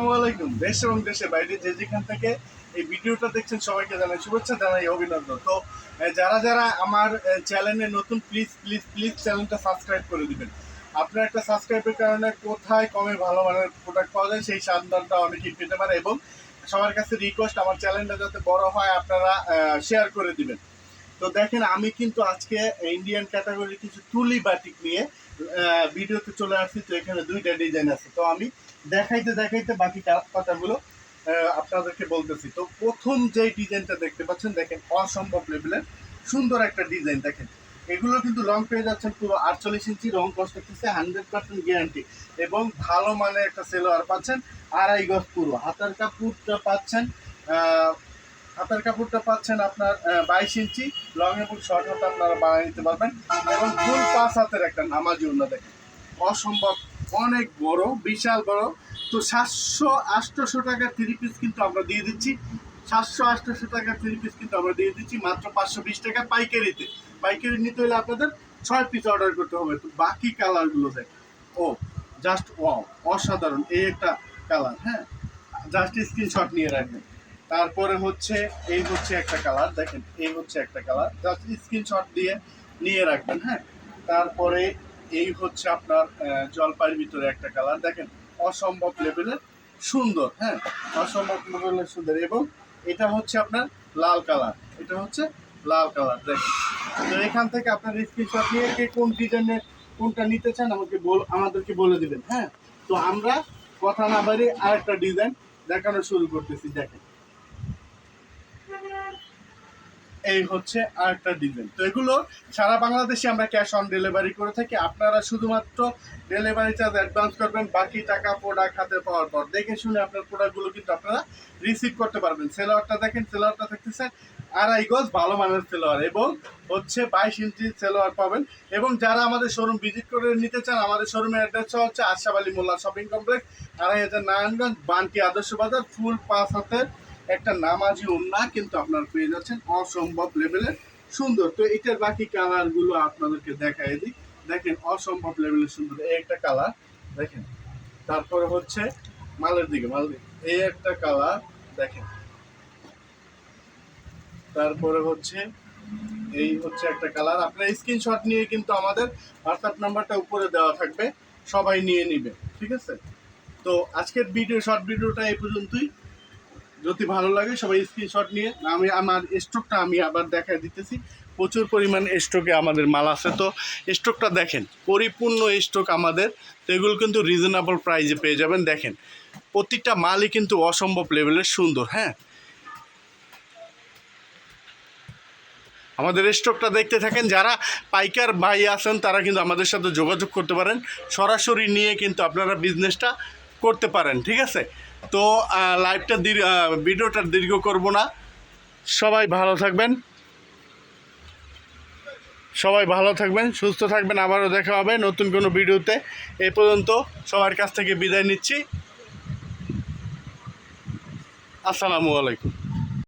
আসসালামু আলাইকুম। দেশ এবং দেশের বাইরে যে যেখান থেকে এই ভিডিওটা দেখছেন সবাইকে জানাই শুভেচ্ছা, জানাই অভিনন্দন। তো যারা যারা আমার চ্যানেলে নতুন, প্লিজ প্লিজ প্লিজ চ্যানেলটা সাবস্ক্রাইব করে দিবেন। আপনার একটা সাবস্ক্রাইবের কারণে কোথায় কমে ভালো মানের প্রোডাক্ট পাওয়া যায় সেই সন্ধানটা অনেকেই পেতে পারে, এবং সবার কাছে রিকোয়েস্ট আমার চ্যানেলটা যাতে বড় হয় আপনারা শেয়ার করে দিবেন। তো দেখেন, আমি কিন্তু আজকে ইন্ডিয়ান ক্যাটাগরির কিছু তুলি বাটিক নিয়ে ভিডিওতে চলে আসছি। তো এখানে দুইটা ডিজাইন আছে, তো আমি দেখাইতে দেখাইতে বাকি কথাগুলো আপনাদেরকে বলতেছি। তো প্রথম যে ডিজাইনটা দেখতে পাচ্ছেন, দেখেন অসম্ভব লেভেলের সুন্দর একটা ডিজাইন। দেখেন এগুলো কিন্তু লং পেয়ে যাচ্ছেন পুরো 48 ইঞ্চি, রং কষ্ট করতেছে 100% গ্যারান্টি, এবং ভালো মানের একটা সেলোয়ার পাচ্ছেন। 2.5 গজ পুরো হাতার কাপড়টা পাচ্ছেন, আপনার 22 ইঞ্চি লং এবং শর্ট হাতে আপনারা বানিয়ে নিতে পারবেন, এবং ফুল 5 হাতের একটা নামাজি ওড়না। দেখেন অসম্ভব অনেক বড়, বিশাল বড়। তো 700-800 টাকার 3 পিস কিন্তু আমরা দিয়ে দিচ্ছি। 700-800 টাকার 3 পিস কিন্তু আমরা দিয়ে দিচ্ছি মাত্র 520 টাকা পাইকারিতে। পাইকারি নিতে হলে আপনাদের 6 পিস অর্ডার করতে হবে। তো বাকি কালারগুলো দেখেন, ও জাস্ট ওয়াও, অসাধারণ। এই একটা কালার, হ্যাঁ, জাস্ট স্ক্রিনশট নিয়ে রাখবেন। তারপরে হচ্ছে এই হচ্ছে একটা কালার, দেখেন এই হচ্ছে একটা কালার, জাস্ট স্ক্রিনশট দিয়ে নিয়ে রাখবেন, হ্যাঁ। তারপরে এই হচ্ছে আপনার জলপাইয়ের ভিতরে একটা কালার, দেখেন অসম্ভব লেভেলের সুন্দর, হ্যাঁ, অসম্ভব লেভেলের সুন্দর। এবং এটা হচ্ছে আপনার লাল কালার, এটা হচ্ছে লাল কালার। দেখেন, তো এখান থেকে আপনার স্ক্রিনশট নিয়ে কে কোন ডিজাইনের কোনটা নিতে চান আমাদেরকে বলে দিবেন, হ্যাঁ। তো আমরা কথা না বাড়িয়ে আরেকটা ডিজাইন দেখানো শুরু করতেছি। দেখেন এই হচ্ছে আরেকটা ডিজাইন। তো এগুলো সারা বাংলাদেশে আমরা ক্যাশ অন ডেলিভারি করে থাকি। আপনারা শুধুমাত্র ডেলিভারি চার্জ অ্যাডভান্স করবেন, বাকি টাকা প্রোডাক্ট হাতে পাওয়ার পর দেখে শুনে আপনার প্রোডাক্টগুলো কিন্তু আপনারা রিসিভ করতে পারবেন। সেলোয়ারটা দেখেন, সেলোয়ারটা থাকতেছে 2.5 গজ ভালো মানের সেলোয়ার, এবং হচ্ছে 22 ইঞ্চি সেলোয়ার পাবেন। এবং যারা আমাদের শোরুম ভিজিট করে নিতে চান, আমাদের শোরুমের অ্যাড্রেসটা হচ্ছে আশরাফ আলী মোল্লা শপিং কমপ্লেক্স, 2.5 নারায়ণগঞ্জ, বান্টি আদর্শ বাজার। ফুল 5 হাতের একটা নামাজি ওড়না কিন্তু আপনারা পেয়ে যাচ্ছেন, অসম্ভব লেভেলের সুন্দর। তো এটার বাকি কালারগুলো আপনাদেরকে দেখাই দিই। দেখেন অসম্ভব লেভেলের সুন্দর এই একটা কালার, দেখেন। তারপরে হচ্ছে মালের দিকে এই একটা কালার, দেখেন। তারপরে হচ্ছে এই হচ্ছে একটা কালার। আপনার স্ক্রিনশট নিয়ে কিন্তু আমাদের হোয়াটসঅ্যাপ নাম্বারটা উপরে দেওয়া থাকবে, সবাই নিয়ে নিবে, ঠিক আছে। তো আজকের শর্ট ভিডিওটা এই পর্যন্তই। যদি ভালো লাগে সবাই স্ক্রিনশট নিয়ে, আমার স্টকটা আমি আবার দেখাই দিতেছি। প্রচুর পরিমাণ স্টকে আমাদের মাল আছে। তো স্টকটা দেখেন, পরিপূর্ণ স্টক আমাদের। তো এগুলো কিন্তু রিজনেবল প্রাইসে পেয়ে যাবেন। দেখেন প্রত্যেকটা মালই কিন্তু অসম্ভব লেভেলের সুন্দর, হ্যাঁ। আমাদের স্টকটা দেখতে থাকেন। যারা পাইকার ভাই আছেন তারা কিন্তু আমাদের সাথে যোগাযোগ করতে পারেন, সরাসরি নিয়ে কিন্তু আপনারা বিজনেসটা করতে পারেন, ঠিক আছে। তো ভিডিওটা দীর্ঘ করব না। সবাই ভালো থাকবেন, সুস্থ থাকবেন। আবারও দেখা হবে নতুন কোনো ভিডিওতে। এই পর্যন্ত সবার কাছ থেকে বিদায় নিচ্ছি। আসসালামু আলাইকুম।